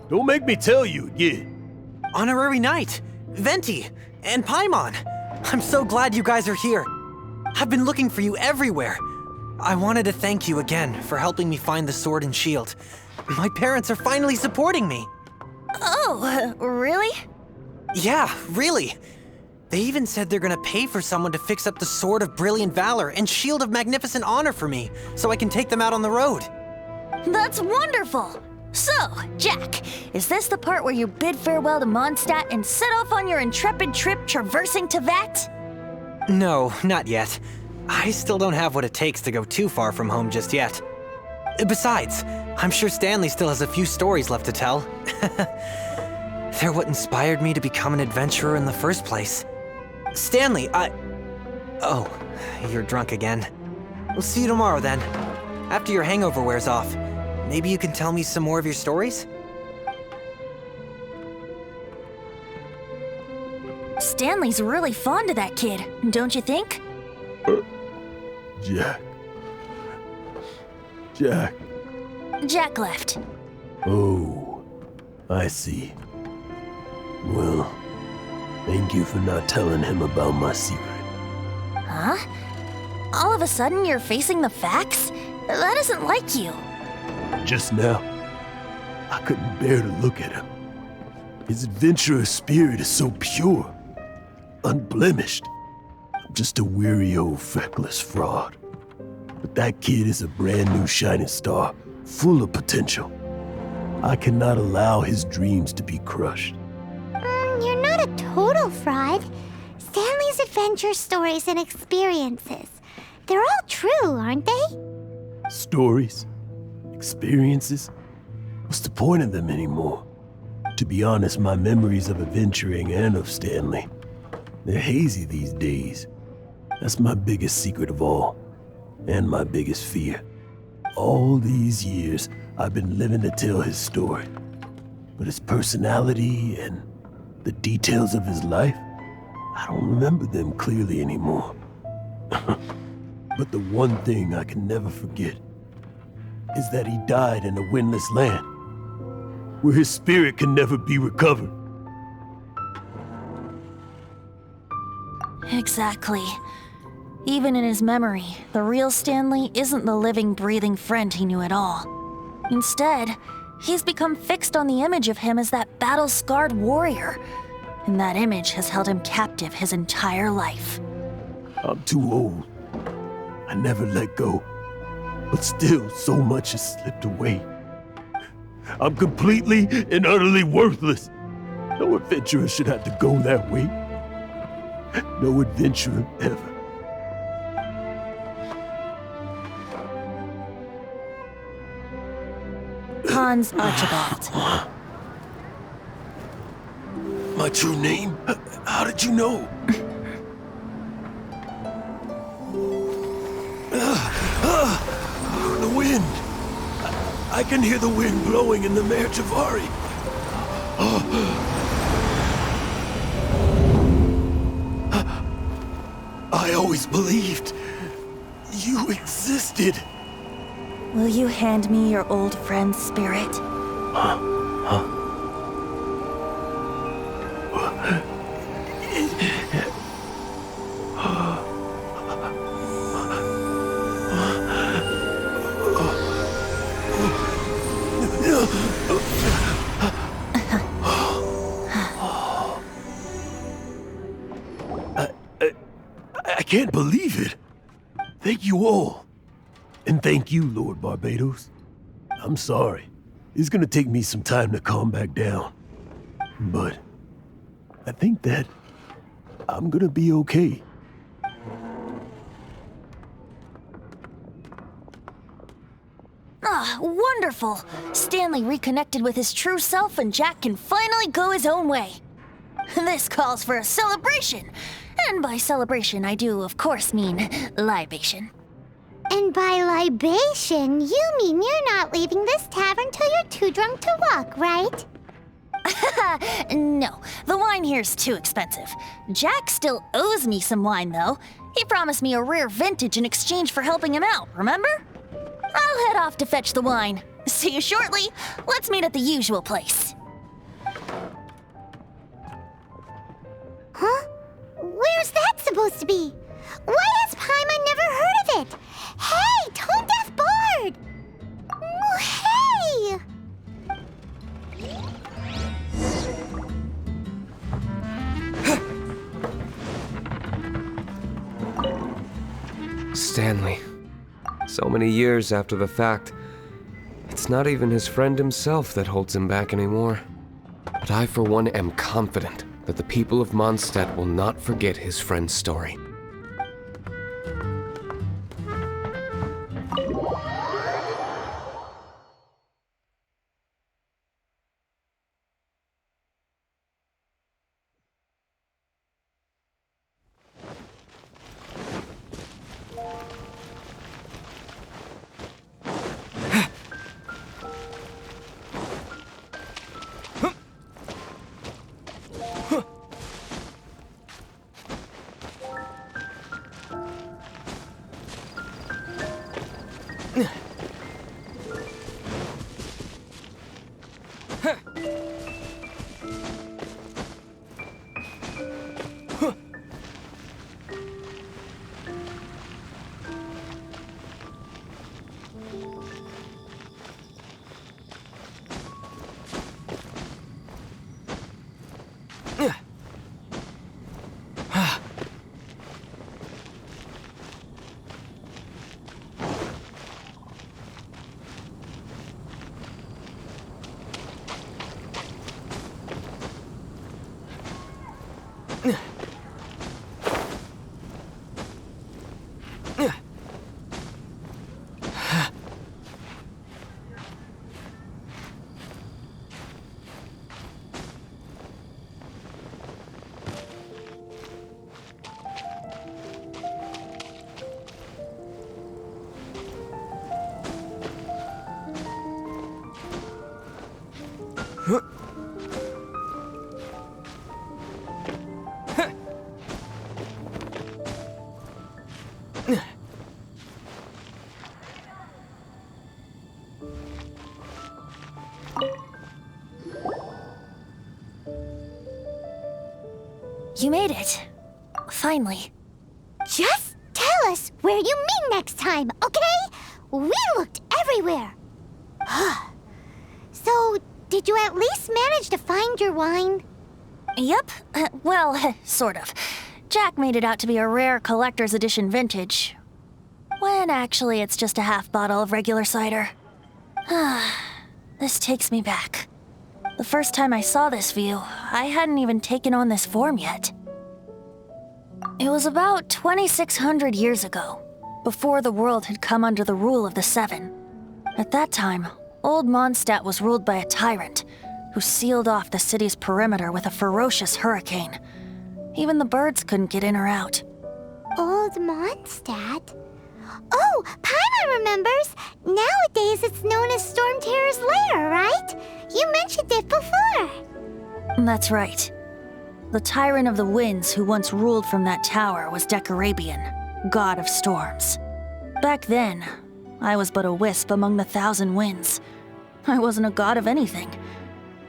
Don't make me tell you again. Honorary Knight, Venti, and Paimon. I'm so glad you guys are here. I've been looking for you everywhere. I wanted to thank you again for helping me find the sword and shield. My parents are finally supporting me. Oh, really? Yeah, really. They even said they're gonna pay for someone to fix up the Sword of Brilliant Valor and Shield of Magnificent Honor for me, so I can take them out on the road. That's wonderful! So, Jack, is this the part where you bid farewell to Mondstadt and set off on your intrepid trip traversing Tevat? No, not yet. I still don't have what it takes to go too far from home just yet. Besides, I'm sure Stanley still has a few stories left to tell. They're what inspired me to become an adventurer in the first place. Stanley, Oh, you're drunk again. We'll see you tomorrow then. After your hangover wears off. Maybe you can tell me some more of your stories? Stanley's really fond of that kid, don't you think? Jack. Jack. Jack left. Oh, I see. Well, thank you for not telling him about my secret. Huh? All of a sudden you're facing the facts? That isn't like you. Just now, I couldn't bear to look at him. His adventurous spirit is so pure, unblemished. I'm just a weary old feckless fraud. But that kid is a brand new shining star, full of potential. I cannot allow his dreams to be crushed. You're not a total fraud. Stanley's adventure stories and experiences. They're all true, aren't they? Stories? Experiences? What's the point of them anymore? To be honest, my memories of adventuring and of Stanley, they're hazy these days. That's my biggest secret of all, and my biggest fear. All these years, I've been living to tell his story. But his personality and the details of his life, I don't remember them clearly anymore. But the one thing I can never forget is that he died in a windless land, where his spirit can never be recovered. Exactly. Even in his memory, the real Stanley isn't the living, breathing friend he knew at all. Instead, he's become fixed on the image of him as that battle-scarred warrior, and that image has held him captive his entire life. I'm too old. I never let go. But still, so much has slipped away. I'm completely and utterly worthless. No adventurer should have to go that way. No adventurer ever. Hans Archibald. My true name? How did you know? The wind. I can hear the wind blowing in the Mare Javari. I always believed you existed. Will you hand me your old friend's spirit? I can't believe it. Thank you all. And thank you, Lord Barbados. I'm sorry. It's gonna take me some time to calm back down. But I think that I'm gonna be okay. Ah, wonderful! Stanley reconnected with his true self and Jack can finally go his own way. This calls for a celebration. And by celebration, I do, of course, mean libation. And by libation, you mean you're not leaving this tavern till you're too drunk to walk, right? No, the wine here's too expensive. Jack still owes me some wine, though. He promised me a rare vintage in exchange for helping him out, remember? I'll head off to fetch the wine. See you shortly. Let's meet at the usual place. Stanley. So many years after the fact, it's not even his friend himself that holds him back anymore. But I, for one, am confident that the people of Mondstadt will not forget his friend's story. You made it. Finally. Just tell us where you meet next time, okay? We looked everywhere. So, did you at least manage to find your wine? Yep. Well, sort of. Jack made it out to be a rare collector's edition vintage, when actually it's just a half bottle of regular cider. This takes me back. The first time I saw this view, I hadn't even taken on this form yet. It was about 2,600 years ago, before the world had come under the rule of the Seven. At that time, Old Mondstadt was ruled by a tyrant who sealed off the city's perimeter with a ferocious hurricane. Even the birds couldn't get in or out. Old Mondstadt? Oh, Paimon remembers! Nowadays it's known as Storm Terror's lair, right? You mentioned it before. That's right. The tyrant of the winds who once ruled from that tower was Decarabian, god of storms. Back then, I was but a wisp among the thousand winds. I wasn't a god of anything.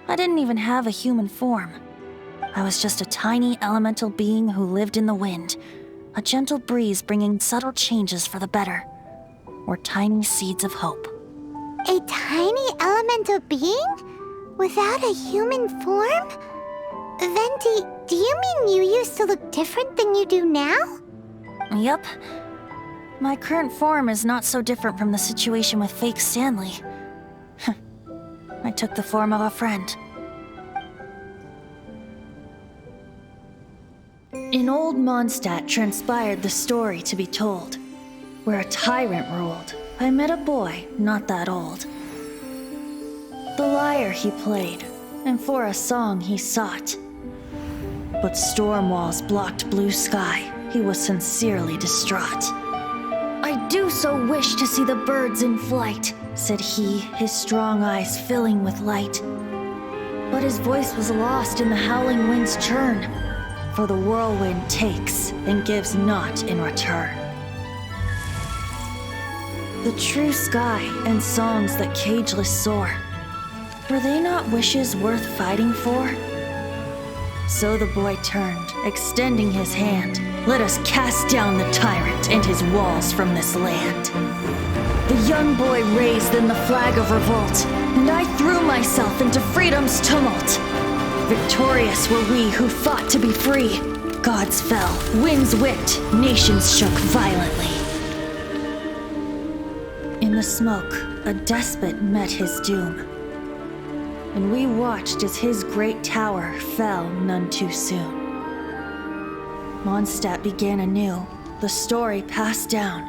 I didn't even have a human form. I was just a tiny elemental being who lived in the wind, a gentle breeze bringing subtle changes for the better, or tiny seeds of hope. A tiny elemental being? Without a human form? Venti, do you mean you used to look different than you do now? Yep. My current form is not so different from the situation with fake Stanley. I took the form of a friend. In Old Mondstadt transpired the story to be told. Where a tyrant ruled, I met a boy not that old. The lyre he played, and for a song he sought. But storm walls blocked blue sky, he was sincerely distraught. I do so wish to see the birds in flight, said he, his strong eyes filling with light. But his voice was lost in the howling wind's churn, for the whirlwind takes and gives not in return. The true sky and songs that cageless soar, were they not wishes worth fighting for? So the boy turned, extending his hand. Let us cast down the tyrant and his walls from this land. The young boy raised then the flag of revolt, and I threw myself into freedom's tumult. Victorious were we who fought to be free. Gods fell, winds whipped, nations shook violently. In the smoke, a despot met his doom. And we watched as his great tower fell none too soon. Mondstadt began anew, the story passed down,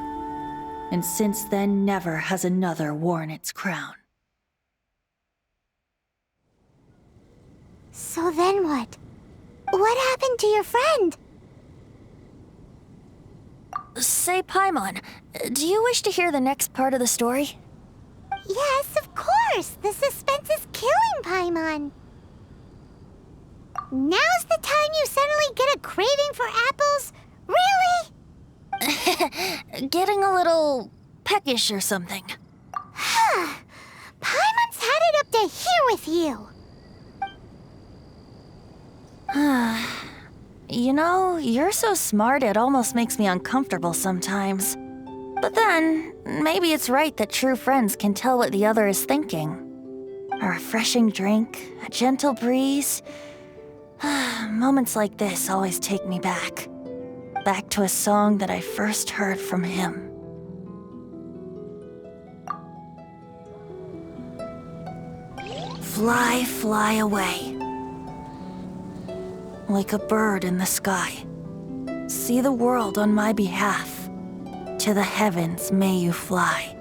and since then never has another worn its crown. So then what? What happened to your friend? Say, Paimon, do you wish to hear the next part of the story? Yes, of course! The suspense is killing, Paimon! Now's the time you suddenly get a craving for apples? Really? Getting a little peckish or something. Paimon's had it up to here with you! You know, you're so smart it almost makes me uncomfortable sometimes. But then, maybe it's right that true friends can tell what the other is thinking. A refreshing drink, a gentle breeze. Moments like this always take me back. Back to a song that I first heard from him. Fly, fly away. Like a bird in the sky. See the world on my behalf. To the heavens may you fly.